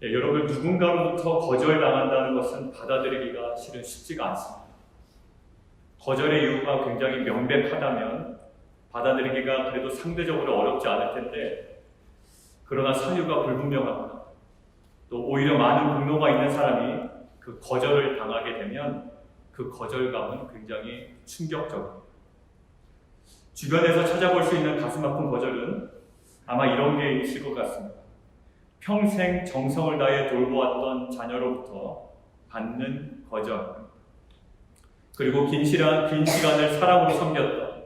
여러분, 누군가로부터 거절당한다는 것은 받아들이기가 실은 쉽지가 않습니다. 거절의 이유가 굉장히 명백하다면 받아들이기가 그래도 상대적으로 어렵지 않을 텐데, 그러나 사유가 불분명하거나 또 오히려 많은 분노가 있는 사람이 그 거절을 당하게 되면 그 거절감은 굉장히 충격적입니다. 주변에서 찾아볼 수 있는 가슴 아픈 거절은 아마 이런 게 있을 것 같습니다. 평생 정성을 다해 돌보았던 자녀로부터 받는 거절, 그리고 긴 시간을 사랑으로 섬겼던,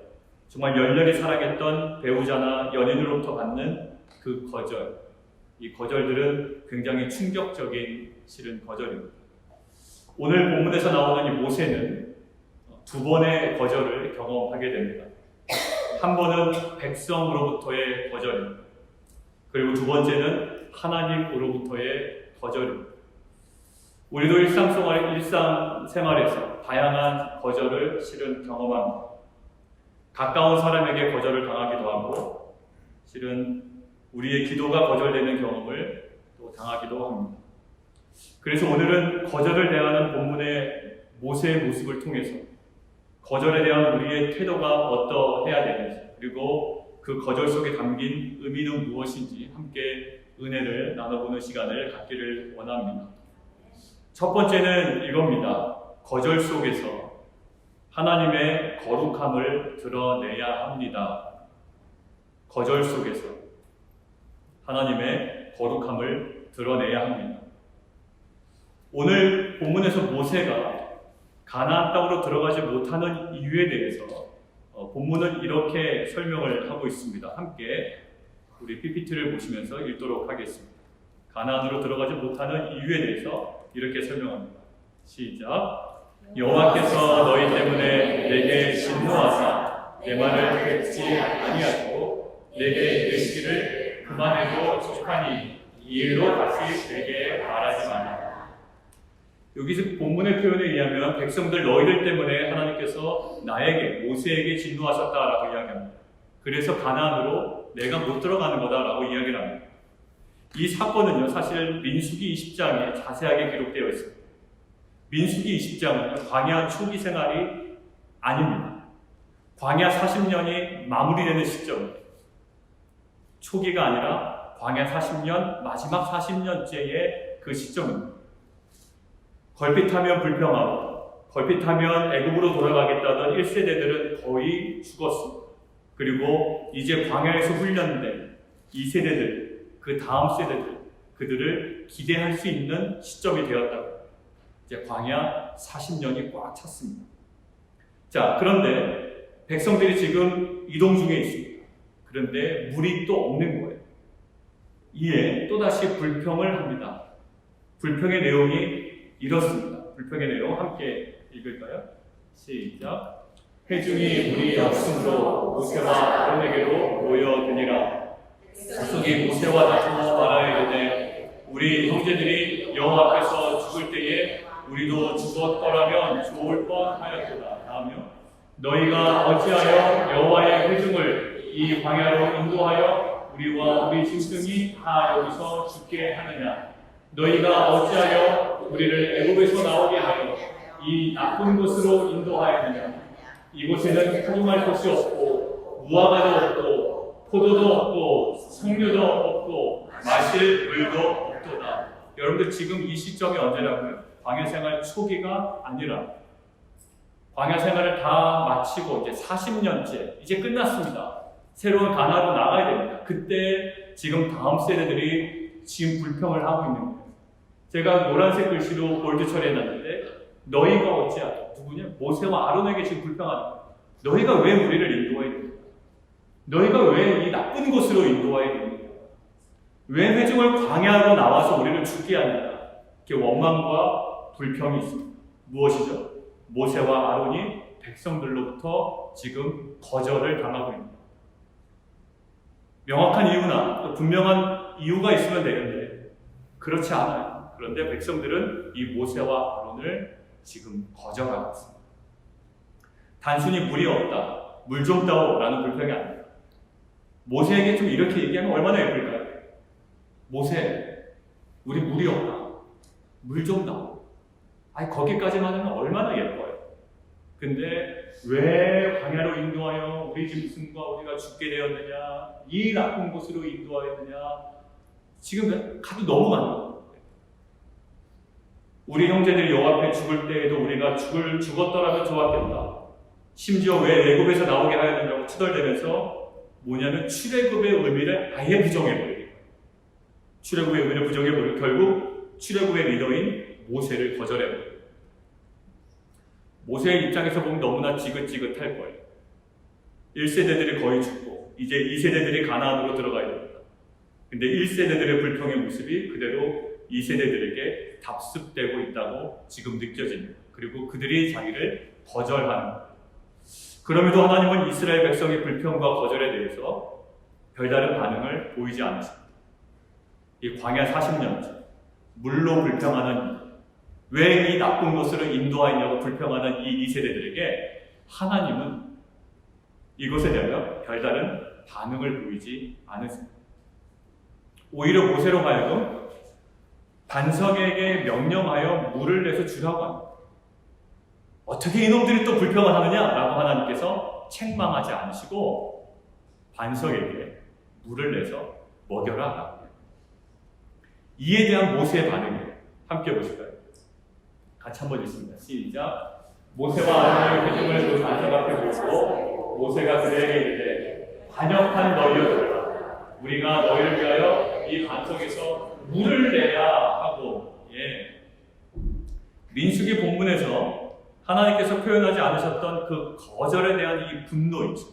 정말 열렬히 사랑했던 배우자나 연인으로부터 받는 그 거절, 이 거절들은 굉장히 충격적인 실은 거절입니다. 오늘 본문에서 나오는 이 모세는 두 번의 거절을 경험하게 됩니다. 한 번은 백성으로부터의 거절입니다. 그리고 두 번째는 하나님으로부터의 거절입니다. 우리도 일상생활에서 다양한 거절을 실은 경험합니다. 가까운 사람에게 거절을 당하기도 하고, 실은 우리의 기도가 거절되는 경험을 또 당하기도 합니다. 그래서 오늘은 거절을 대하는 본문의 모세의 모습을 통해서 거절에 대한 우리의 태도가 어떠해야 되는지, 그리고 그 거절 속에 담긴 의미는 무엇인지 함께 은혜를 나눠보는 시간을 갖기를 원합니다. 첫 번째는 이겁니다. 거절 속에서 하나님의 거룩함을 드러내야 합니다. 거절 속에서 하나님의 거룩함을 드러내야 합니다. 오늘 본문에서 모세가 가나안 땅으로 들어가지 못하는 이유에 대해서 본문은 이렇게 설명을 하고 있습니다. 함께 우리 PPT를 보시면서 읽도록 하겠습니다. 가나안으로 들어가지 못하는 이유에 대해서 이렇게 설명합니다. 시작. 여호와께서 너희 때문에 내게 진노하사 내 말을 듣지 아니하고 내게 이르시기를 그만해도 족하니 이 일로 다시 내게 말하지 마라. 여기서 본문의 표현에 의하면 백성들 너희들 때문에 하나님께서 나에게, 모세에게 진노하셨다라고 이야기합니다. 그래서 가나안으로 내가 못 들어가는 거다라고 이야기를 합니다. 이 사건은요, 사실 민수기 20장에 자세하게 기록되어 있습니다. 민수기 20장은 광야 초기 생활이 아닙니다. 광야 40년이 마무리되는 시점입니다. 초기가 아니라 광야 40년, 마지막 40년째의 그 시점입니다. 걸핏하면 불평하고 걸핏하면 애굽으로 돌아가겠다던 1세대들은 거의 죽었습니다. 그리고 이제 광야에서 훈련된 2세대들, 그 다음 세대들, 그들을 기대할 수 있는 시점이 되었다고. 이제 광야 40년이 꽉 찼습니다. 자, 그런데 백성들이 지금 이동 중에 있습니다. 그런데 물이 또 없는 거예요. 이에 또다시 불평을 합니다. 불평의 내용이 이렇습니다. 불평의 내용 함께 읽을까요? 시작. 회중이 물이 없으므로 모세와 아론에게로 모여드니라. 백성이 모세와 다투어 말하여 이르되 우리 형제들이 여호와 앞에서 죽을 때에 우리도 죽었더라면 좋을 뻔하였도다 하며 너희가 어찌하여 여호와의 회중을 이 광야로 인도하여 우리와 우리 짐승이 다 여기서 죽게 하느냐. 너희가 어찌하여 우리를 애굽에서 나오게 하여 이 나쁜 곳으로 인도하였느냐. 이곳에는 포도할 곳이 없고 무화과도 없고 포도도 없고 석류도 없고 마실 물도 없도다. 여러분들 지금 이 시점이 언제라고요? 광야 생활 초기가 아니라 광야 생활을 다 마치고 이제 40년째 이제 끝났습니다. 새로운 가나안으로 나가야 됩니다. 그때 지금 다음 세대들이 지금 불평을 하고 있는 거예요. 제가 노란색 글씨로 볼드 처리해놨는데 너희가 어찌하여 누구냐? 모세와 아론에게 지금 불평하는 거예요. 너희가 왜 우리를 인도해야 됩니까? 너희가 왜 이 나쁜 곳으로 인도해야 됩니까? 왜 회중을 광야로 나와서 우리를 죽게 하느냐? 이렇게 원망과 불평이 있습니다. 무엇이죠? 모세와 아론이 백성들로부터 지금 거절을 당하고 있습니다. 명확한 이유나 또 분명한 이유가 있으면 되는데 그렇지 않아요. 그런데 백성들은 이 모세와 아론을 지금 거절하고 있습니다. 단순히 물이 없다, 물 좀 다오라는 불평이 아닙니다. 모세에게 좀 이렇게 얘기하면 얼마나 예쁠까요? 모세, 우리 물이 없다. 물 좀 나오고. 아니 거기까지만 하면 얼마나 예뻐요. 근데 왜 광야로 인도하여 우리 짐승과 우리가 죽게 되었느냐, 이 나쁜 곳으로 인도하였느냐, 지금 가도 너무 많아요. 우리 형제들이 여 앞에 죽을 때에도 우리가 죽었더라면 좋았겠다. 심지어 왜 애굽에서 나오게 하야 된다고 투덜대면서 뭐냐면 출애굽의 의미를 아예 부정해버려요. 출애굽의 의미를 부정해버리고 결국 출애굽의 리더인 모세를 거절해버려요. 모세의 입장에서 보면 너무나 지긋지긋할 거예요. 1세대들이 거의 죽고 이제 2세대들이 가나안으로 들어가야 됩니다. 근데 1세대들의 불평의 모습이 그대로 2세대들에게 답습되고 있다고 지금 느껴집니다. 그리고 그들이 자기를 거절하는 거예요. 그럼에도 하나님은 이스라엘 백성의 불평과 거절에 대해서 별다른 반응을 보이지 않으십니다. 이 광야 40년째 물로 불평하는 왜 이 나쁜 곳으로 인도하였냐고 불평하는 이 2세대들에게 하나님은 이것에 대하여 별다른 반응을 보이지 않으십니다. 오히려 모세로 하여금 반석에게 명령하여 물을 내서 주라고 합니다. 어떻게 이놈들이 또 불평을 하느냐라고 하나님께서 책망하지 않으시고 반석에게 물을 내서 먹여라. 이에 대한 모세의 반응을 함께 보실까요? 같이 한번 읽습니다. 시작. 모세와 아론의 회중을 그 반석 앞에 모시고 모세가 그들에게 이르되 반역한 너희여들아 우리가 너희를 위하여 이 반석에서 물을 내야 하고. 민수기 본문에서 하나님께서 표현하지 않으셨던 그 거절에 대한 이 분노이죠.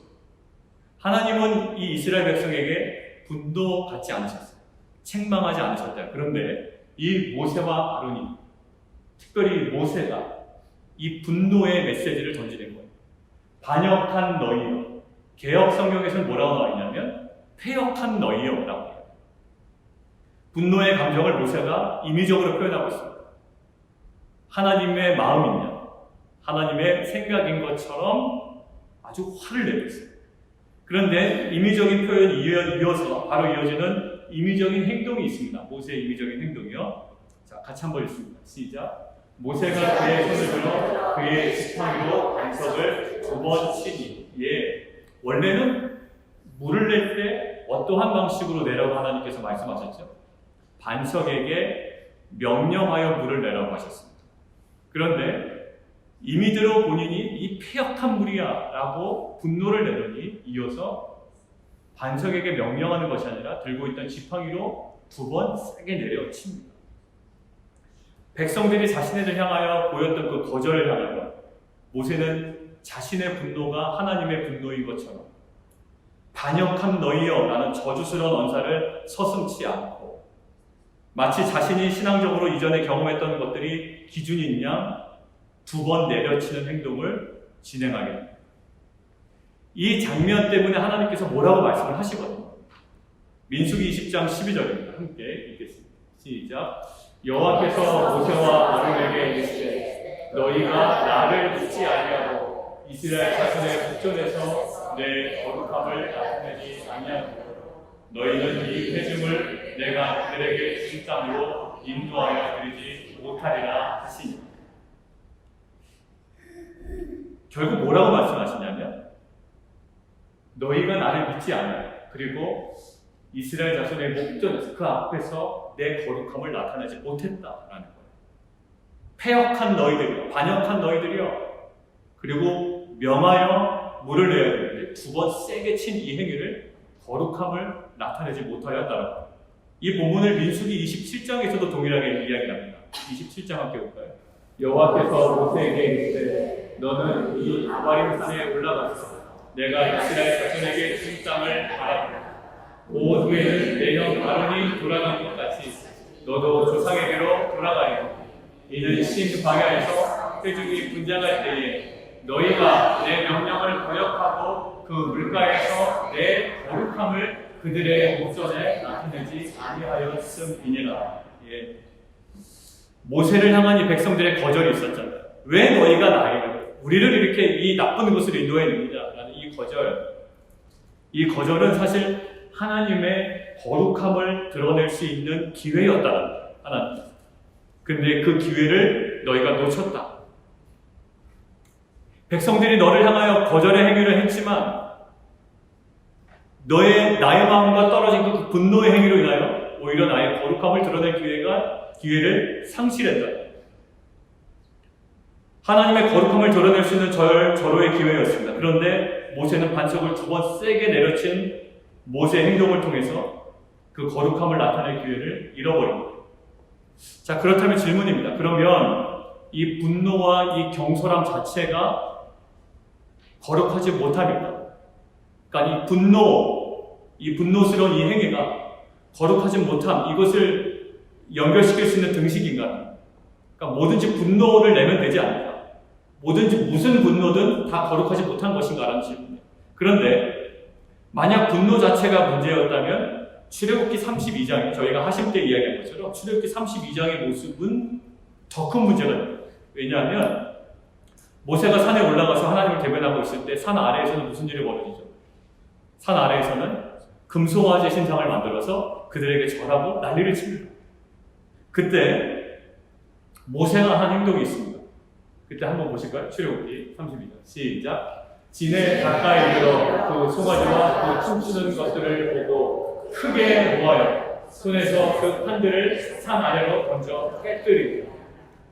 하나님은 이 이스라엘 백성에게 분노받지 않으셨어요. 책망하지 않으셨다. 그런데 이 모세와 아론이, 특별히 모세가 이 분노의 메시지를 던지는 거예요. 반역한 너희여. 개역 성경에서는 뭐라고 나와 있냐면 패역한 너희여라고 해요. 분노의 감정을 모세가 임의적으로 표현하고 있습니다. 하나님의 마음이냐, 하나님의 생각인 것처럼 아주 화를 내고 있어요. 그런데 임의적인 표현이 이어서 바로 이어지는 임의적인 행동이 있습니다. 모세의 임의적인 행동이요. 자, 같이 한번 읽습니다. 시작. 모세가 그의 손을 들어 그의 지팡이로 반석을 2번 치니. 원래는 물을 낼 때 어떠한 방식으로 내라고 하나님께서 말씀하셨죠? 반석에게 명령하여 물을 내라고 하셨습니다. 그런데 임의대로 본인이 이 패역한 물이야 라고 분노를 내더니 이어서 반석에게 명령하는 것이 아니라 들고 있던 지팡이로 2번 세게 내려칩니다. 백성들이 자신을 향하여 보였던 그 거절을 향하여 모세는 자신의 분노가 하나님의 분노인 것처럼 반역한 너희여 라는 저주스러운 언사를 서슴지 않고 마치 자신이 신앙적으로 이전에 경험했던 것들이 기준인 양 2번 내려치는 행동을 진행하게 됩니다. 이 장면 때문에 하나님께서 뭐라고 말씀을 하시거든요. 민수기 20장 12절입니다. 함께 읽겠습니다. 시작. 여호와께서 모세와 아론에게 이르시되 너희가 나를 믿지 아니하고 이스라엘 자손의 국전에서 내 거룩함을 나타내지 아니하고 너희는 이 회중을 내가 그들에게 준 땅으로 인도하여 드리지 못하리라 하시니. 결국 뭐라고 말씀하시냐면 너희가 나를 믿지 않아요. 그리고 이스라엘 자손의 목전에서 그 앞에서 내 거룩함을 나타내지 못했다라는 거예요. 패역한 너희들이요, 반역한 너희들이요. 그리고 명하여 물을 내야 되는데 2번 세게 친 이 행위를 거룩함을 나타내지 못하였다는 거예요. 이 본문을 민수기 27장에서도 동일하게 이야기합니다. 27장 함께 볼까요? 여호와께서 모세에게 이르시되 너는 이 아바림 산에 올라가서 내가 이스라엘 자손에게 준 땅을 바라보라. 온 후에는 내 형 아론이 돌아간 것 같이 너도 조상에게로 돌아가리라. 이는 신 광야에서 회중이 분장할 때에 너희가 내 명령을 거역하고 그 물가에서 내 거룩함을 그들의 목전에 나타내지 아니하였음이니라. 모세를 향한 이 백성들의 거절이 있었잖아요. 왜 너희가 우리를 이렇게 이 나쁜 곳으로 인도해내느냐라는 이 거절은 사실 하나님의 거룩함을 드러낼 수 있는 기회였다는 거예요. 하나님. 근데 그 기회를 너희가 놓쳤다. 백성들이 너를 향하여 거절의 행위를 했지만 나의 마음과 떨어진 그 분노의 행위로 인하여 오히려 나의 거룩함을 드러낼 기회를 상실했다. 하나님의 거룩함을 드러낼 수 있는 절호의 기회였습니다. 그런데 모세는 반석을 2번 세게 내려친 모세의 행동을 통해서 그 거룩함을 나타낼 기회를 잃어버립니다. 자, 그렇다면 질문입니다. 그러면 이 분노와 이 경솔함 자체가 거룩하지 못합니다. 그러니까 이 분노스러운 이 행위가 거룩하지 못함, 이것을 연결시킬 수 있는 등식인가? 그러니까 뭐든지 분노를 내면 되지 않을까? 뭐든지 무슨 분노든 다 거룩하지 못한 것인가라는 질문이에요. 그런데 만약 분노 자체가 문제였다면 출애굽기 32장에 저희가 하심 때 이야기한 것처럼 출애굽기 32장의 모습은 더 큰 문제가 있습니다. 왜냐하면 모세가 산에 올라가서 하나님을 대면하고 있을 때 산 아래에서는 무슨 일이 벌어지죠? 산 아래에서는 금송아지 신상을 만들어서 그들에게 절하고 난리를 칩니다. 그때 모세가 한 행동이 있습니다. 그때 한번 보실까요? 출애굽기 32장 시작. 진에 가까이 이르러 그 송아지와 그 춤추는 것들을 보고 크게 노하여 손에서 그 판들을 산 아래로 던져 깨뜨리고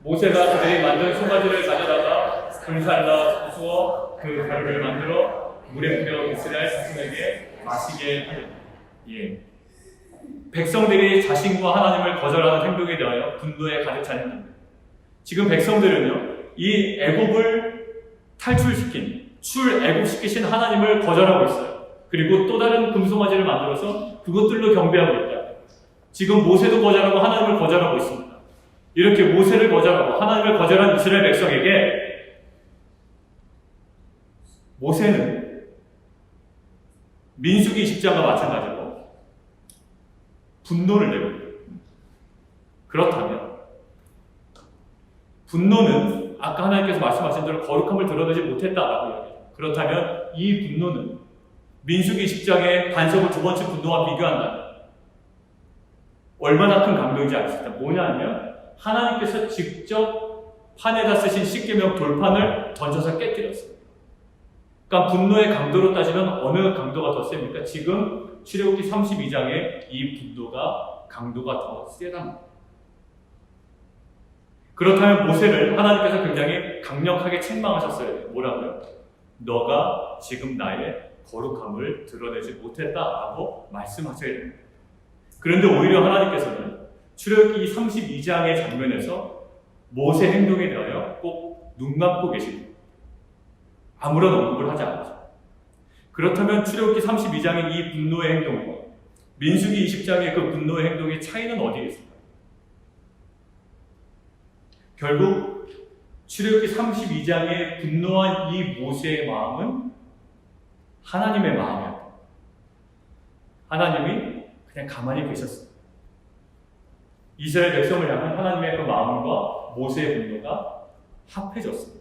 모세가 그들이 만든 송아지를 가져다가 불살라 부수어 그 가루를 만들어 물에 뿌려 이스라엘 자손에게 마시게 하였다. 예. 백성들이 자신과 하나님을 거절하는 행동에 대하여 분노에 가득 찬 행동입니다. 지금 백성들은요, 이 애굽을 탈출시킨, 출애굽시키신 하나님을 거절하고 있어요. 그리고 또 다른 금송아지를 만들어서 그것들로 경배하고 있다. 지금 모세도 거절하고 하나님을 거절하고 있습니다. 이렇게 모세를 거절하고 하나님을 거절한 이스라엘 백성에게 모세는 민수기 20장과 마찬가지로 분노를 내고 있다. 그렇다면 분노는 아까 하나님께서 말씀하신 대로 거룩함을 드러내지 못했다라고 이야기해요. 그렇다면 이 분노는 민수기 10장의 반석을 2번째 분노와 비교한다면 얼마나 큰 강도인지 알 수 있다. 뭐냐면 하나님께서 직접 판에다 쓰신 십계명 돌판을 던져서 깨뜨렸습니다. 그러니까 분노의 강도로 따지면 어느 강도가 더 셉니까? 지금 출애굽기 32장의 이 분노가 강도가 더 세답니다. 그렇다면 모세를 하나님께서 굉장히 강력하게 책망하셨어요. 뭐라고요? 너가 지금 나의 거룩함을 드러내지 못했다라고 말씀하셔야 됩니다. 그런데 오히려 하나님께서는 출애굽기 32장의 장면에서 모세 행동에 대하여 꼭 눈 감고 계십니다. 아무런 언급을 하지 않았죠. 그렇다면 출애굽기 32장의 이 분노의 행동과 민수기 20장의 그 분노의 행동의 차이는 어디에 있습니까? 결국 출애굽기 32장의 분노한 이 모세의 마음은 하나님의 마음이었다. 하나님이 그냥 가만히 계셨습니다. 이스라엘 백성을 향한 하나님의 그 마음과 모세의 분노가 합해졌습니다.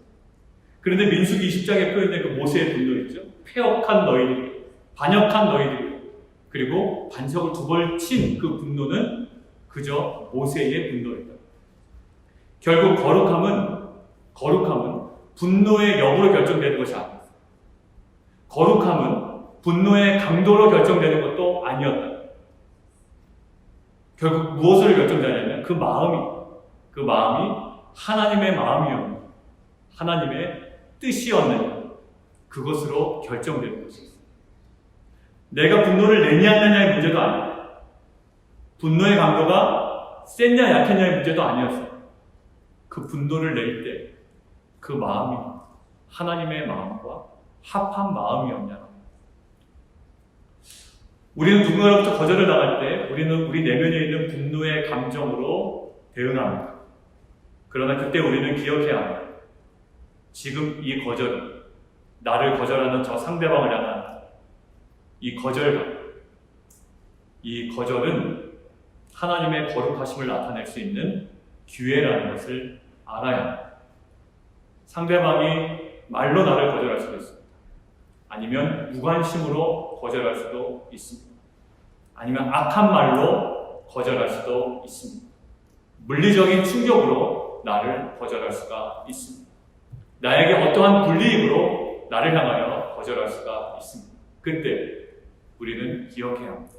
그런데 민수기 20장에 표현된 그 모세의 분노 있죠? 패역한 너희들, 반역한 너희들, 그리고 반석을 2번 친 그 분노는 그저 모세의 분노였다. 결국 거룩함은 분노의 여부로 결정되는 것이 아닙니다. 거룩함은 분노의 강도로 결정되는 것도 아니었다. 결국 무엇으로 결정되냐면 그 마음이 하나님의 마음이었는데 하나님의 뜻이었느냐 그것으로 결정되는 것입니다. 내가 분노를 내냐 안 내냐의 문제도 아니에요. 분노의 강도가 셌냐 약했냐의 문제도 아니었어요. 그 분노를 낼 때 그 마음이 하나님의 마음과 합한 마음이었냐. 우리는 누군가로부터 거절을 당할 때 우리는 우리 내면에 있는 분노의 감정으로 대응합니다. 그러나 그때 우리는 기억해야 합니다. 지금 이 거절은 나를 거절하는 저 상대방을 향한 이 거절은 하나님의 거룩하심을 나타낼 수 있는 기회라는 것을 알아야 합니다. 상대방이 말로 나를 거절할 수도 있습니다. 아니면 무관심으로 거절할 수도 있습니다. 아니면 악한 말로 거절할 수도 있습니다. 물리적인 충격으로 나를 거절할 수가 있습니다. 나에게 어떠한 불이익으로 나를 향하여 거절할 수가 있습니다. 그때 우리는 기억해야 합니다.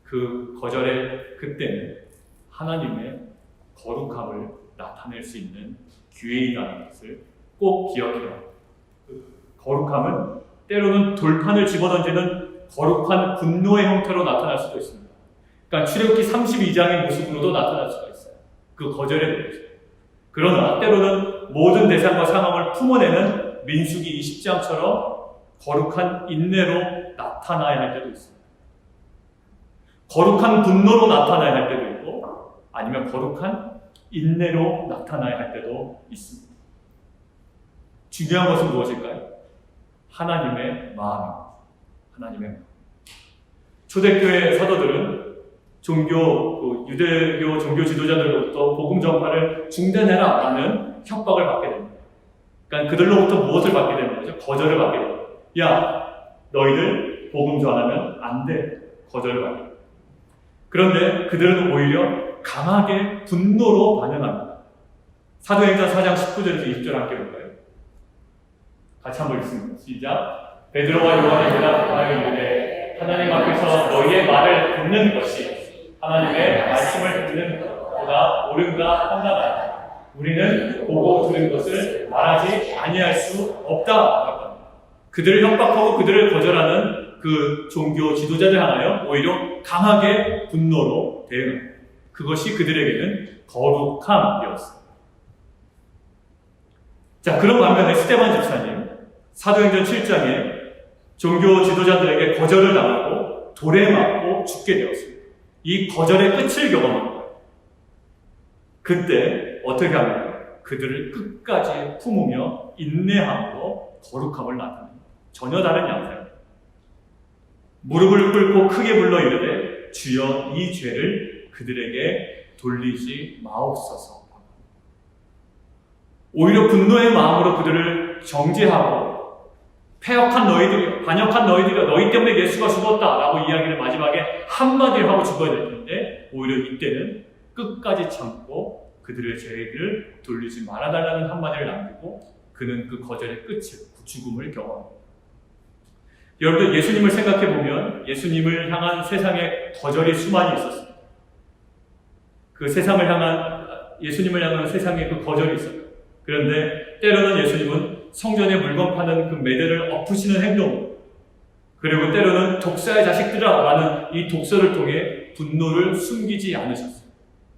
그 거절의 그때는 하나님의 거룩함을 나타낼 수 있는 기회이라는 것을 꼭 기억해야 합니다. 그 거룩함은 때로는 돌판을 집어던지는 거룩한 분노의 형태로 나타날 수도 있습니다. 그러니까 출애굽기 32장의 모습으로도 나타날 수가 있어요. 그 거절의 모습. 그러나 때로는 모든 대상과 상황을 품어내는 민수기 20장처럼 거룩한 인내로 나타나야 할 때도 있습니다. 거룩한 분노로 나타나야 할 때도 있고 아니면 거룩한 인내로 나타나야 할 때도 있습니다. 중요한 것은 무엇일까요? 하나님의 마음입니다. 하나님의 마음. 초대교회 사도들은 유대교 종교 지도자들로부터 복음 전파를 중단해라 라는 협박을 받게 됩니다. 그러니까 그들로부터 무엇을 받게 되는 거죠? 거절을 받게 됩니다. 야, 너희들 복음 전하면 안 돼. 거절을 받게 됩니다. 그런데 그들은 오히려 강하게 분노로 반응합니다. 사도행전 4장 19절에서 20절 함께 볼까요? 같이 한번 읽습니다. 시작. 베드로와 요한이 대답하여 이르되 하나님 앞에서 너희의 말을 듣는 것이 하나님의 말씀을 듣는 것보다 옳은가 판단하라. 우리는 보고 들은 것을 말하지 아니할 수 없다. 그들을 협박하고 그들을 거절하는 그 종교 지도자들 향하여 오히려 강하게 분노로 대응합니다. 그것이 그들에게는 거룩함이었습니다. 자, 그런 반면에 스데반 집사님, 사도행전 7장에 종교 지도자들에게 거절을 당하고 돌에 맞고 죽게 되었습니다. 이 거절의 끝을 경험한 거예요. 그때 어떻게 합니까? 그들을 끝까지 품으며 인내함으로 거룩함을 나타냅니다. 전혀 다른 양상입니다. 무릎을 꿇고 크게 불러 이르되 주여 이 죄를 그들에게 돌리지 마옵소서. 오히려 분노의 마음으로 그들을 정죄하고 패역한 너희들이여, 반역한 너희들이여, 너희 때문에 예수가 죽었다라고 이야기를 마지막에 한마디를 하고 죽어야 될 텐데 오히려 이때는 끝까지 참고 그들의 죄를 돌리지 말아달라는 한마디를 남기고 그는 그 거절의 끝을, 그 죽음을 경험합니다. 여러분들 예수님을 생각해보면 예수님을 향한 세상의 거절이 수많이 있었습니다. 그 세상을 향한, 예수님을 향한 세상의 그 거절이 있었다. 그런데 때로는 예수님은 성전에 물건 파는 그 매대를 엎으시는 행동, 그리고 때로는 독사의 자식들아 라는 이 독서를 통해 분노를 숨기지 않으셨어요.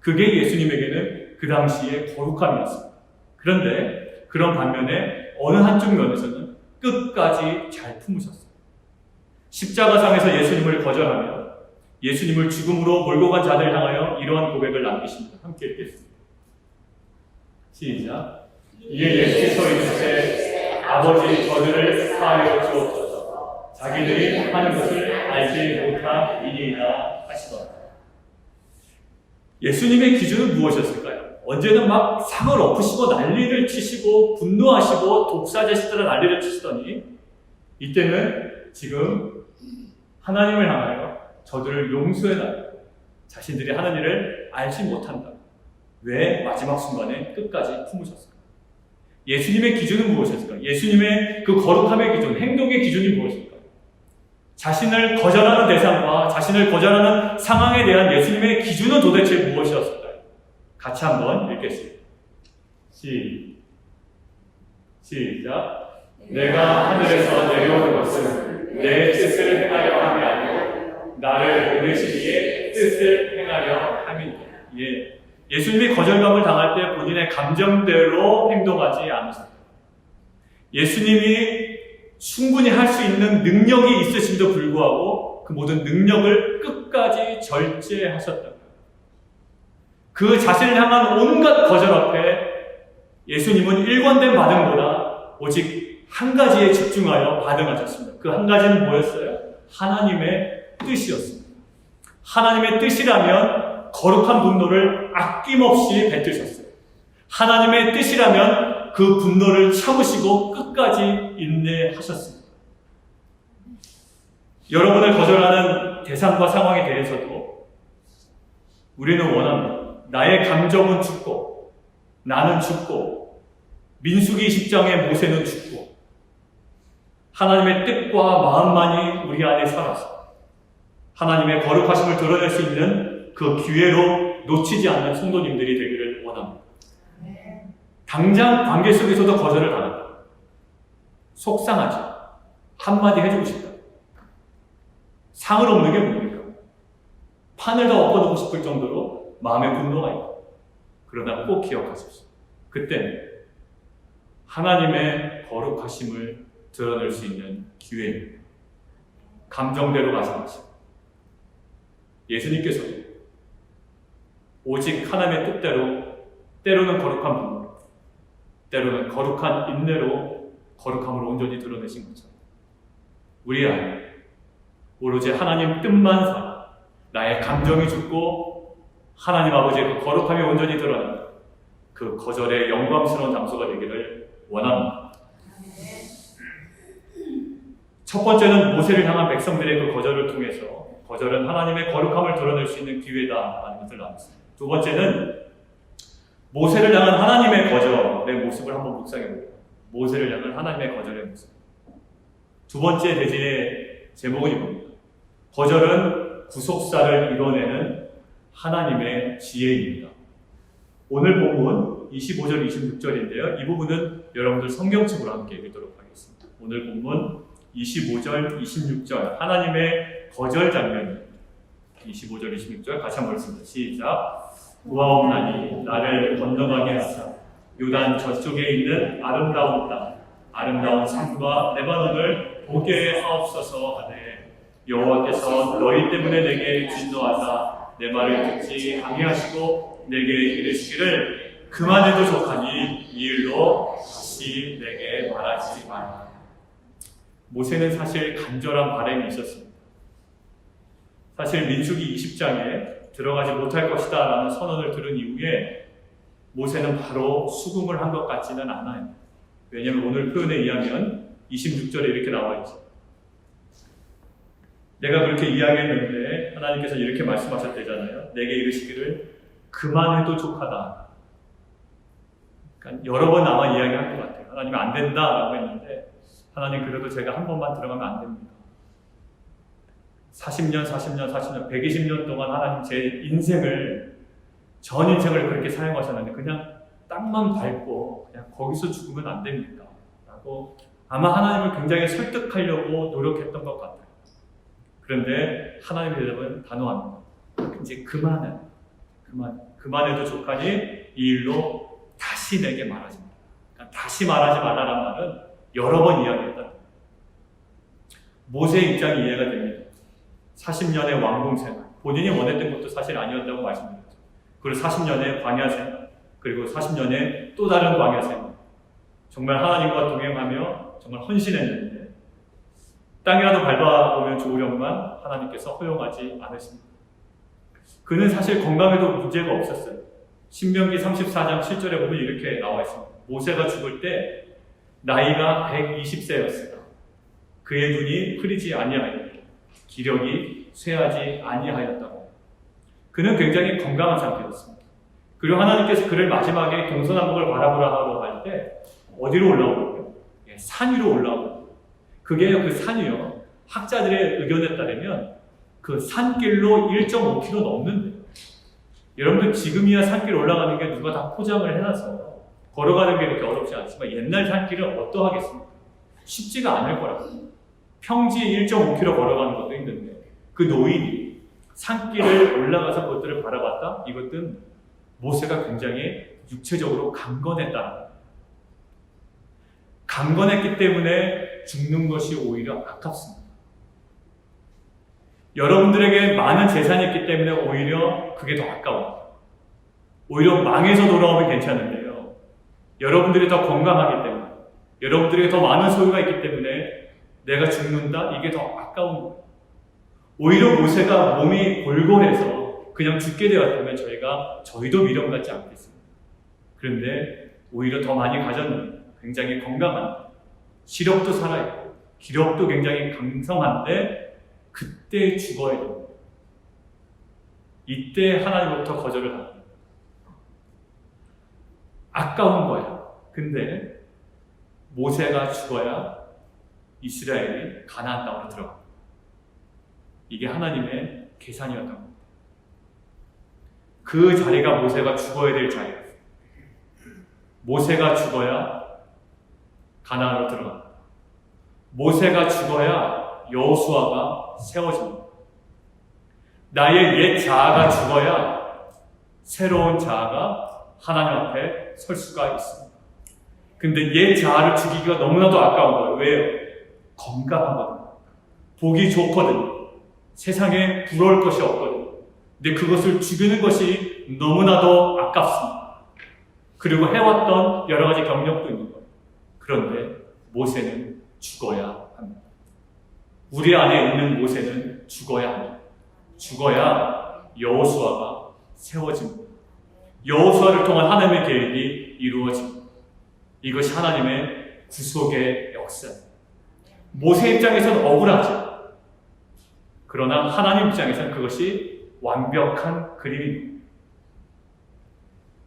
그게 예수님에게는 그 당시의 거룩함이었습니다. 그런데 그런 반면에 어느 한쪽 면에서는 끝까지 잘 품으셨어요. 십자가상에서 예수님을 거절하며 예수님을 죽음으로 몰고 간 자들을 향하여 이러한 고백을 남기십니다. 함께 읽겠습니다. 시작. 이에 예수께서 이르시되 아버지 저들을 사하여 주옵소서. 자기들이 하는 것을 알지 못함이니이다 하시더라. 예수님의 기준은 무엇이었을까요? 언제는 막 상을 엎으시고 난리를 치시고 분노하시고 독사자식들은 난리를 치시더니 이때는 지금 하나님을 향하여 저들을 용서해달라. 자신들이 하는 일을 알지 못한다. 왜 마지막 순간에 끝까지 품으셨을까? 예수님의 기준은 무엇이었을까? 예수님의 그 거룩함의 기준, 행동의 기준이 무엇일까? 자신을 거절하는 대상과 자신을 거절하는 상황에 대한 예수님의 기준은 도대체 무엇이었을까요? 같이 한번 읽겠습니다. 시작. 내가 하늘에서 내려오는 것은 내 뜻을 행하려 함이 아니고 나를 보내신 이의 뜻을 행하려 함이니라. 예수님이 거절감을 당할 때 본인의 감정대로 행동하지 않으셨다. 예수님이 충분히 할 수 있는 능력이 있으심에도 불구하고 그 모든 능력을 끝까지 절제하셨다. 그 자신을 향한 온갖 거절 앞에 예수님은 일관된 반응보다 오직 한 가지에 집중하여 반응하셨습니다. 그 한 가지는 뭐였어요? 하나님의 뜻이었습니다. 하나님의 뜻이라면 거룩한 분노를 아낌없이 뱉으셨어요. 하나님의 뜻이라면 그 분노를 참으시고 끝까지 인내하셨습니다. 여러분을 거절하는 대상과 상황에 대해서도 우리는 원합니다. 나의 감정은 죽고 나는 죽고 민수기 10장의 모세는 죽고 하나님의 뜻과 마음만이 우리 안에 살아서 하나님의 거룩하심을 드러낼 수 있는 그 기회로 놓치지 않는 성도님들이 되기를 원합니다. 당장 관계 속에서도 거절을 당한다. 속상하지. 한마디 해주고 싶다. 상을 없는 게 뭡니까? 판을 더 엎어놓고 싶을 정도로 마음의 분노가 있고 그러나 꼭 기억하십시오. 그때는 하나님의 거룩하심을 드러낼 수 있는 기회입니다. 감정대로 가지 마시고 예수님께서도 오직 하나님의 뜻대로 때로는 거룩한 분노로 때로는 거룩한 인내로 거룩함을 온전히 드러내신 것처럼 우리 안에 오로지 하나님 뜻만 살아 나의 감정이 죽고 하나님 아버지의 그 거룩함이 온전히 드러나는 그 거절의 영광스러운 장소가 되기를 원합니다. 첫 번째는 모세를 향한 백성들의 그 거절을 통해서 거절은 하나님의 거룩함을 드러낼 수 있는 기회다라는 것을 나눴습니다. 두 번째는 모세를 향한 하나님의 거절의 모습을 한번 묵상해봅니다. 모세를 향한 하나님의 거절의 모습. 두 번째 대지의 제목은 이겁니다. 거절은 구속사를 이뤄내는 하나님의 지혜입니다. 오늘 본문 25절 26절인데요. 이 부분은 여러분들 성경책으로 함께 읽도록 하겠습니다. 오늘 본문 25절 26절 하나님의 거절 장면입니다. 25절 26절 같이 한번 읽습니다. 시작. 구하옵나니 나를 건너가게 하사 요단 저쪽에 있는 아름다운 땅 아름다운 산과 레바논을 보게 하옵소서 하되 여호와께서 너희 때문에 내게 진노하사 내 말을 듣지 아니하시고 내게 이르시기를 그만해도 좋하니 이 일로 다시 내게 말하지 마라. 모세는 사실 간절한 바람이 있었습니다. 사실 민수기 20장에 들어가지 못할 것이다 라는 선언을 들은 이후에 모세는 바로 수긍을 한 것 같지는 않아요. 왜냐하면 오늘 표현에 의하면 26절에 이렇게 나와 있죠. 내가 그렇게 이야기했는데 하나님께서 이렇게 말씀하셨대잖아요. 내게 이르시기를 그만해도 족하다. 그러니까 여러 번 아마 이야기한 것 같아요. 하나님이 안 된다라고 했는데 하나님 그래도 제가 한 번만 들어가면 안 됩니다. 40년, 120년 동안 하나님 제 인생을 전 인생을 그렇게 사용하셨는데 그냥 땅만 밟고 그냥 거기서 죽으면 안 됩니까? 라고 아마 하나님을 굉장히 설득하려고 노력했던 것 같아요. 그런데 하나님의 대답은 단호합니다. 이제 그만해도 족하니 이 일로 다시 내게 말하지 마라. 그러니까 다시 말하지 말라는 말은 여러 번 이야기했다. 모세의 입장이 이해가 됩니다. 40년의 왕궁 생활, 본인이 원했던 것도 사실 아니었다고 말씀드렸죠. 그리고 40년의 광야 생활, 그리고 40년의 또 다른 광야 생활. 정말 하나님과 동행하며 정말 헌신했는데 땅이라도 밟아보면 좋으련만 하나님께서 허용하지 않으십니다. 그는 사실 건강에도 문제가 없었어요. 신명기 34장 7절에 보면 이렇게 나와 있습니다. 모세가 죽을 때 나이가 120세였으나 그의 눈이 흐리지 아니하였고 기력이 쇠하지 아니하였다고. 그는 굉장히 건강한 상태였습니다. 그리고 하나님께서 그를 마지막에 동서남북을 바라보라 하고 할 때 어디로 올라오고요? 산 위로 올라오고. 그게 그 산이요. 학자들의 의견에 따르면 그 산길로 1.5km 넘는데요. 여러분들 지금이야 산길 올라가는 게 누가 다 포장을 해놔서 걸어가는 게 그렇게 어렵지 않지만 옛날 산길은 어떠하겠습니까? 쉽지가 않을 거라고. 평지 1.5km 걸어가는 것도 힘든데 그 노인이 산길을 올라가서 그것들을 바라봤다? 이것은 모세가 굉장히 육체적으로 강건했다. 강건했기 때문에 죽는 것이 오히려 아깝습니다. 여러분들에게 많은 재산이 있기 때문에 오히려 그게 더 아까워요. 오히려 망해서 돌아오면 괜찮은데요. 여러분들이 더 건강하기 때문에 여러분들에게 더 많은 소유가 있기 때문에 내가 죽는다? 이게 더 아까운 거예요. 오히려 모세가 몸이 골골해서 그냥 죽게 되었다면 저희도 미련받지 않겠습니다. 그런데 오히려 더 많이 가졌는데 굉장히 건강한 시력도 살아있고 기력도 굉장히 강성한데 그때 죽어야 됩니다. 이때 하나님부터 거절을 합니다. 아까운 거야. 근데 모세가 죽어야 이스라엘이 가나안 땅으로 들어갑니다. 이게 하나님의 계산이었던 겁니다. 그 자리가 모세가 죽어야 될 자리였어요. 모세가 죽어야 가나안으로 들어갑니다. 모세가 죽어야 여호수아가 세워집니다. 나의 옛 자아가 죽어야 새로운 자아가 하나님 앞에 설 수가 있습니다. 근데 옛 자아를 죽이기가 너무나도 아까운 거예요. 왜요? 건강하거든. 보기 좋거든. 세상에 부러울 것이 없거든. 근데 그것을 죽이는 것이 너무나도 아깝습니다. 그리고 해왔던 여러 가지 경력도 있는 거예요. 그런데 모세는 죽어야 합니다. 우리 안에 있는 모세는 죽어야 합니다. 죽어야 여호수아가 세워집니다. 여호수아를 통한 하나님의 계획이 이루어집니다. 이것이 하나님의 구속의 역사입니다. 모세 입장에서는 억울하죠. 그러나 하나님 입장에서는 그것이 완벽한 그림입니다.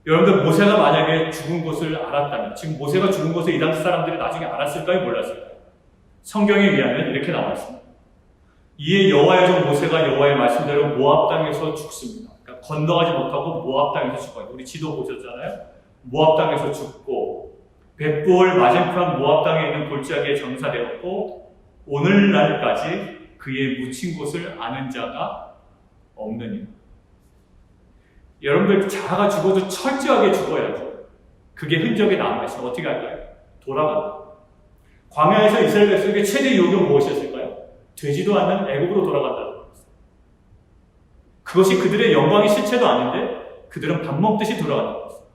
여러분들, 모세가 만약에 죽은 것을 알았다면, 지금 모세가 죽은 것을 이 당시 사람들이 나중에 알았을까요? 몰랐을까요? 성경에 의하면 이렇게 나와 있습니다. 이에 여호와의 종 모세가 여호와의 말씀대로 모압 땅에서 죽습니다. 그러니까 건너가지 못하고 모압 땅에서 죽어요. 우리 지도 보셨잖아요. 모압 땅에서 죽고 벳부올 맞은편 모압 땅에 있는 골짜기에 장사되었고 오늘날까지 그의 묻힌 곳을 아는 자가 없느니라. 여러분들, 자아가 죽어도 철저하게 죽어야죠. 그게 흔적이 남아있어요. 어떻게 할까요? 돌아간다. 광야에서 이스라엘 백성에게 최대 유혹은 무엇이었을까요? 되지도 않는 애국으로 돌아간다는 것입니다. 그것이 그들의 영광의 실체도 아닌데 그들은 밥 먹듯이 돌아간다는 것입니다.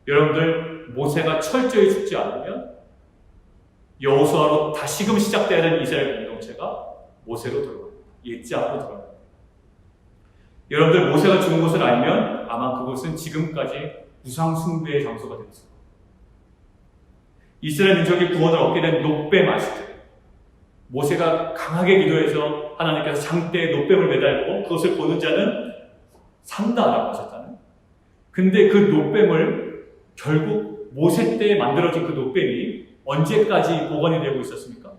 여러분들, 모세가 철저히 죽지 않으면 여호수아로 다시금 시작돼야 되는 이스라엘 공동체가 모세로 돌아갑니다. 옛자로 돌아갑니다. 여러분들, 모세가 죽은 것을 알면 아마 그것은 지금까지 우상 숭배의 장소가 되었습니다. 이스라엘 민족이 구원을 얻게 된 놋뱀 아시죠? 모세가 강하게 기도해서 하나님께서 장대에 놋뱀을 매달고 그것을 보는 자는 산다라고 하셨잖아요. 근데 그 놋뱀을 결국 모세 때 만들어진 그 놋뱀이 언제까지 보관이 되고 있었습니까?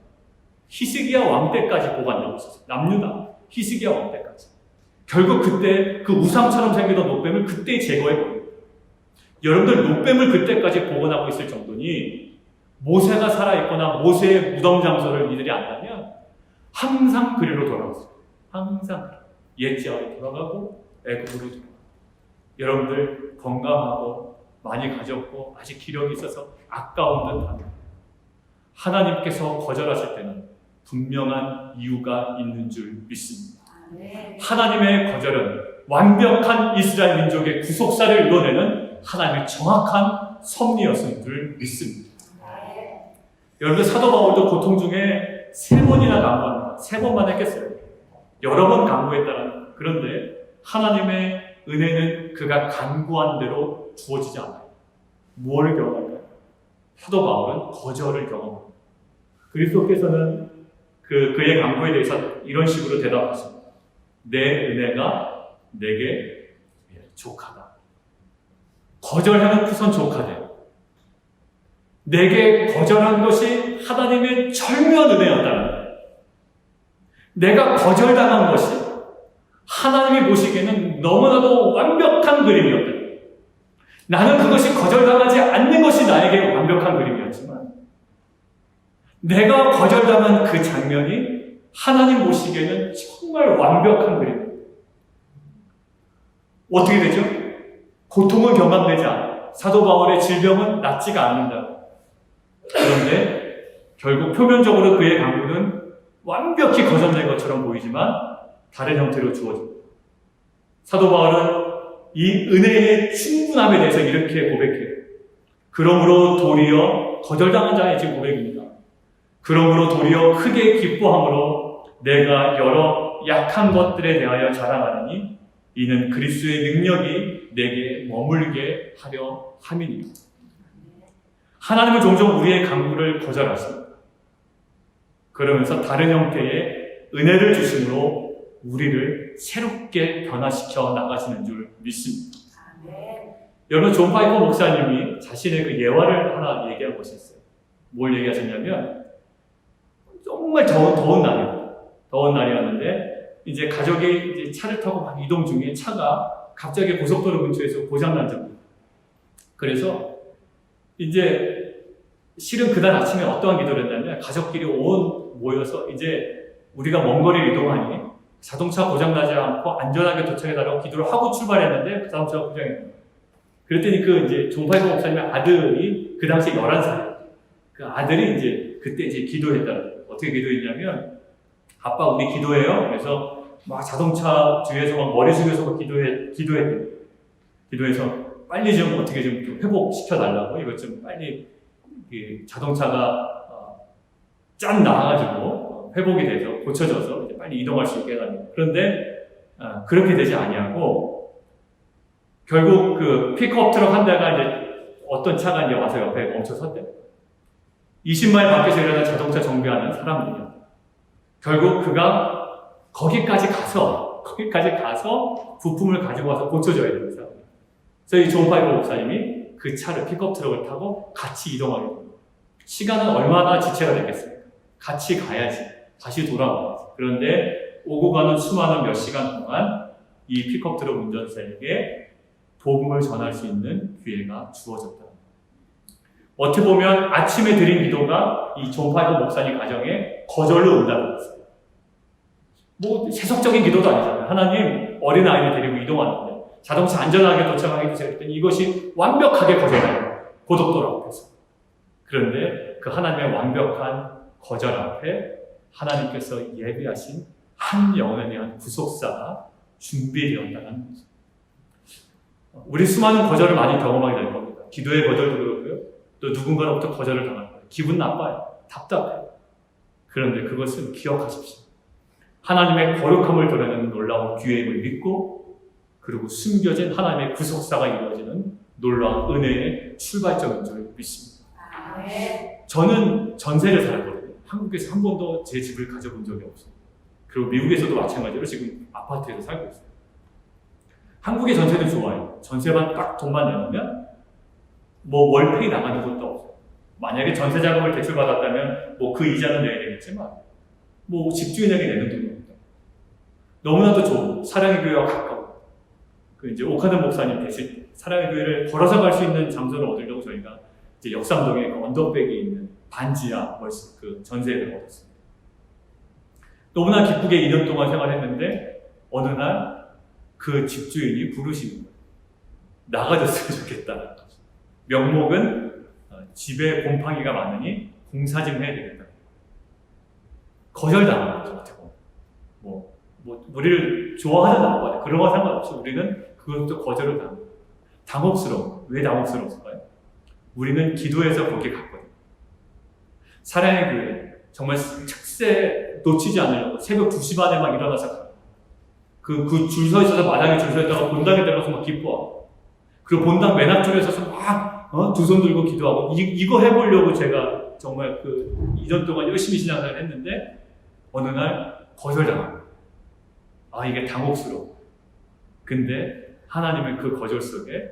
히스기야 왕 때까지 보관되고 있었어요. 남유다 히스기야 왕 때까지. 결국 그때 그 우상처럼 생기던 놋뱀을 그때 제거해버려요. 여러분들, 놋뱀을 그때까지 보관하고 있을 정도니 모세가 살아있거나 모세의 무덤 장소를 이들이 안다면 항상 그리로 돌아갔어요. 항상 옛지하로 돌아가고 애굽으로 돌아가고. 여러분들, 건강하고 많이 가졌고 아직 기력이 있어서 아까운 듯 합니다. 하나님께서 거절하실 때는 분명한 이유가 있는 줄 믿습니다. 하나님의 거절은 완벽한 이스라엘 민족의 구속사를 이뤄내는 하나님의 정확한 섭리였은 줄 믿습니다. 여러분들, 사도 바울도 고통 중에 3번이나 간구합니다. 3번만 했겠어요. 여러 번 간구했다는. 그런데 하나님의 은혜는 그가 간구한 대로 주어지지 않아요. 무엇을 경험할까요? 사도 바울은 거절을 경험합니다. 그리스도께서는 그의 간구에 대해서 이런 식으로 대답하십니다. 내 은혜가 내게 족하다. 거절해놓고선 족하대요. 내게 거절한 것이 하나님의 절묘한 은혜였다는 거예요. 내가 거절당한 것이 하나님이 보시기에는 너무나도 완벽한 그림이었다. 나는 그것이 거절당하지 않는 것이 나에게 완벽한 그림이었지만 내가 거절당한 그 장면이 하나님 보시기에는 정말 완벽한 그림이에요. 어떻게 되죠? 고통은 경감되지 않아요. 사도 바울의 질병은 낫지가 않는다. 그런데 결국 표면적으로 그의 간구는 완벽히 거절된 것처럼 보이지만 다른 형태로 주어집니다. 사도 바울은 이 은혜의 충분함에 대해서 이렇게 고백해요. 그러므로 도리어 거절당한 자의 지금 고백입니다. 그러므로 도리어 크게 기뻐함으로 내가 여러 약한 것들에 대하여 자랑하느니 이는 그리스도의 능력이 내게 머물게 하려 함이니라. 하나님은 종종 우리의 간구를 거절하십니다. 그러면서 다른 형태의 은혜를 주심으로 우리를 새롭게 변화시켜 나가시는 줄 믿습니다. 여러분 존 파이퍼 목사님이 자신의 그 예화를 하나 얘기한 것이 있어요. 뭘 얘기하셨냐면 정말 더운 날이에요. 더운 날이었는데 이제 가족이 이제 차를 타고 막 이동 중에 차가 갑자기 고속도로 근처에서 고장난 적이. 그래서 이제 실은 그날 아침에 어떠한 기도를 했냐면 가족끼리 모여서 이제 우리가 먼 거리를 이동하니 자동차 고장나지 않고 안전하게 도착해달라고 기도를 하고 출발했는데 그 자동차가 고장했어요. 그랬더니 그 이제 존 파이퍼 목사님의 아들이 그 당시 11살이에요. 그 아들이 이제 그때 이제 기도했다고. 어떻게 기도했냐면 아빠 우리 기도해요. 그래서 막 자동차 뒤에서 막 머리 숙여서 막 기도했대요. 기도해서 빨리 좀 어떻게 좀 회복시켜 달라고 이것 좀 빨리 자동차가 짠 나와가지고 회복이 돼서 고쳐져서 이제 빨리 이동할 수 있게 해달라고. 그런데 그렇게 되지 아니하고 결국 그 픽업 트럭 한 대가 이제 어떤 차가 이제 와서 옆에 멈춰 섰대요. 20마일 밖에서 일어난 자동차 정비하는 사람들이요. 결국 그가 거기까지 가서 부품을 가지고 와서 고쳐줘야 되는 사람. 그래서 이 존 파이퍼 목사님이 그 차를 픽업 트럭을 타고 같이 이동하게 됩니다. 시간은 얼마나 지체가 되겠습니까? 같이 가야지. 다시 돌아와야지. 그런데 오고 가는 수많은 몇 시간 동안 이 픽업 트럭 운전사에게 복음을 전할 수 있는 기회가 주어졌다. 어떻게 보면 아침에 드린 기도가 이 존 파이퍼 목사님 가정에 거절로 응답을 했어요. 뭐 세속적인 기도도 아니잖아요. 하나님 어린아이를 데리고 이동하는데 자동차 안전하게 도착하게 해주세요. 했더니 이것이 완벽하게 거절해요. 고속도로 앞에서. 그런데 그 하나님의 완벽한 거절 앞에 하나님께서 예비하신 한 영혼에 대한 구속사가 준비되었다는 거죠. 우리 수많은 거절을 많이 경험하게 될 겁니다. 기도의 거절도 그렇고요. 또 누군가로부터 거절을 당할 거예요. 기분 나빠요. 답답해요. 그런데 그것은 기억하십시오. 하나님의 거룩함을 드러내는 놀라운 기회임을 믿고 그리고 숨겨진 하나님의 구속사가 이루어지는 놀라운 은혜의 출발점인 줄 믿습니다. 저는 전세를 살았거든요. 한국에서 한 번도 제 집을 가져본 적이 없어요. 그리고 미국에서도 마찬가지로 지금 아파트에서 살고 있어요. 한국의 전세는 좋아요. 전세만 딱 돈만 내놓으면 뭐 월페이 나가는 것도 없어요. 만약에 전세 자금을 대출받았다면 뭐 그 이자는 내야 되겠지만 뭐 집주인에게 내는 돈이 없다. 너무나도 좋은 사랑의 교회와 가까운 그 이제 오카든 목사님 계실 때 사랑의 교회를 걸어서 갈 수 있는 장소를 얻으려고 저희가 이제 역삼동에 그 언덕백에 있는 반지하 그 전세를 얻었습니다. 너무나 기쁘게 2년 동안 생활했는데 어느 날 그 집주인이 부르시는 거예요. 나가줬으면 좋겠다. 명목은 집에 곰팡이가 많으니 공사 좀 해야 되겠다. 거절당한 거죠. 뭐 우리를 좋아하는 나와 그런 거 상관없이 우리는 그것도 거절을 당합니다. 당혹스러워. 왜 당혹스러웠을까요? 우리는 기도해서 거기 갔거든요. 사랑의 교회 정말 책세 놓치지 않으려고 새벽 2시 반에 막 일어나서 가요. 그 줄 서 있어서 마당에 줄 서 있다가 본당에 들어가서 막 기뻐하고 그리고 본당 맨 앞줄에 서서 막 두 손 들고 기도하고 이거 해보려고 제가 정말 그 2년 동안 열심히 신앙생활을 했는데 어느 날 거절당합니다. 아 이게 당혹스러워. 근데 하나님은 그 거절 속에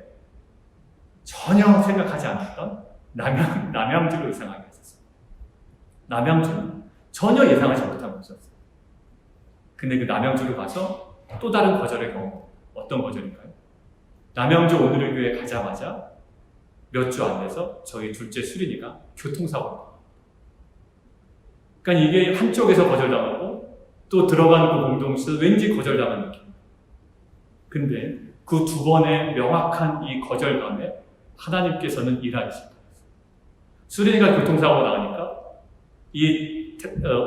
전혀 생각하지 않았던 남양주로 이상하게 했었어요. 남양주는 전혀 예상하지 못한 곳이었어요. 근데 그 남양주로 가서 또 다른 거절의 경우 어떤 거절인가요? 남양주 오늘의 교회 가자마자 몇 주 안 돼서 저희 둘째 수린이가 교통사고를 당합니다. 그러니까 이게 한쪽에서 거절당하고 또 들어가는 그 공동체에서 왠지 거절당한 느낌. 근데 그 두 번의 명확한 이 거절감에 하나님께서는 일하십니다. 수린이가 교통사고 나가니까 이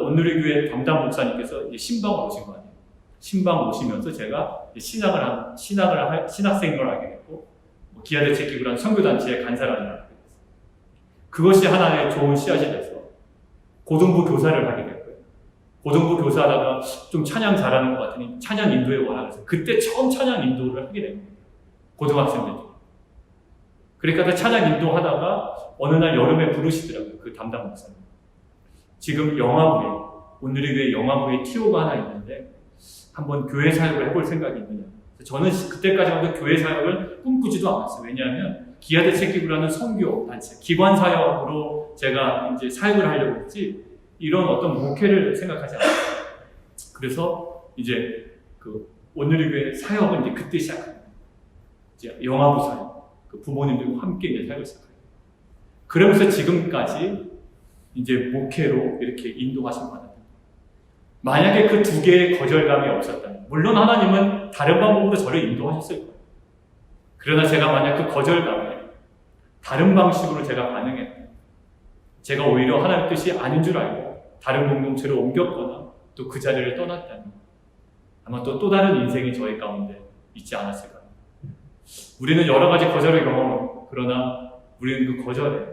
오늘의 교회 담당 목사님께서 신방을 오신 거 아니에요. 신방 오시면서 제가 신학생을 하게 됐고 기아대책기구라는 선교단체의 간사를 하게 됐어요. 그것이 하나의 좋은 씨앗이 돼서 고등부 교사를 하게 됐고요. 고등부 교사하다가 좀 찬양 잘하는 것 같으니 찬양 인도에 원하면서 그때 처음 찬양 인도를 하게 된 거예요. 고등학생들. 그러니까 찬양 인도하다가 어느 날 여름에 부르시더라고요. 그 담당 목사님. 지금 영화부에 오늘의 교회 영화부에 TO가 하나 있는데 한번 교회 사역을 해볼 생각이 있느냐. 저는 그때까지만 교회 사역을 꿈꾸지도 않았어요. 왜냐하면 기아대책기구라는 선교 단체, 기관 사역으로 제가 이제 사역을 하려고 했지 이런 어떤 목회를 생각하지 않았어요. 그래서 이제 오늘의 교회 사역은 이제 그때 시작합니다. 이제 영화부 사역, 부모님들과 함께 이제 사역을 시작해요. 그러면서 지금까지 이제 목회로 이렇게 인도하신 것 같아요. 만약에 그 두 개의 거절감이 없었다면, 물론 하나님은 다른 방법으로 저를 인도하셨을 거예요. 그러나 제가 만약 그 거절감에 다른 방식으로 제가 반응했다. 제가 오히려 하나님 뜻이 아닌 줄 알고 다른 공동체로 옮겼거나 또 그 자리를 떠났다면 아마 또 다른 인생이 저희 가운데 있지 않았을까요? 우리는 여러 가지 거절을 경험하고 그러나 우리는 그 거절에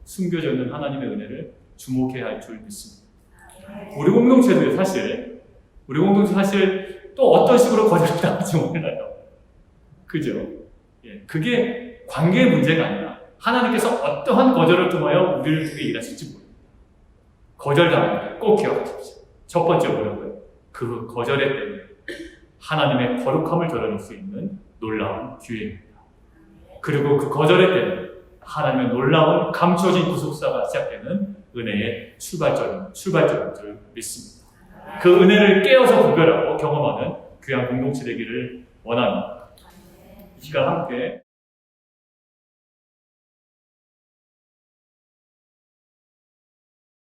숨겨져 있는 하나님의 은혜를 주목해야 할 줄 믿습니다. 우리 공동체도 사실 또 어떤 식으로 거절을 당할지 몰라요. 그죠? 예, 그게 관계의 문제가 아니라 하나님께서 어떠한 거절을 통하여 우리를 통해 일하실지 모릅니다. 거절당합니다. 꼭 기억하십시오. 첫 번째 뭐라고요? 그 거절에 때문에 하나님의 거룩함을 드러낼 수 있는 놀라운 기회입니다. 그리고 그 거절에 때문에 하나님의 놀라운 감춰진 구속사가 시작되는 은혜의 출발점인 줄 믿습니다. 그 은혜를 깨어서 구별하고 경험하는 귀한 공동체 되기를 원합니다. 이 시간 함께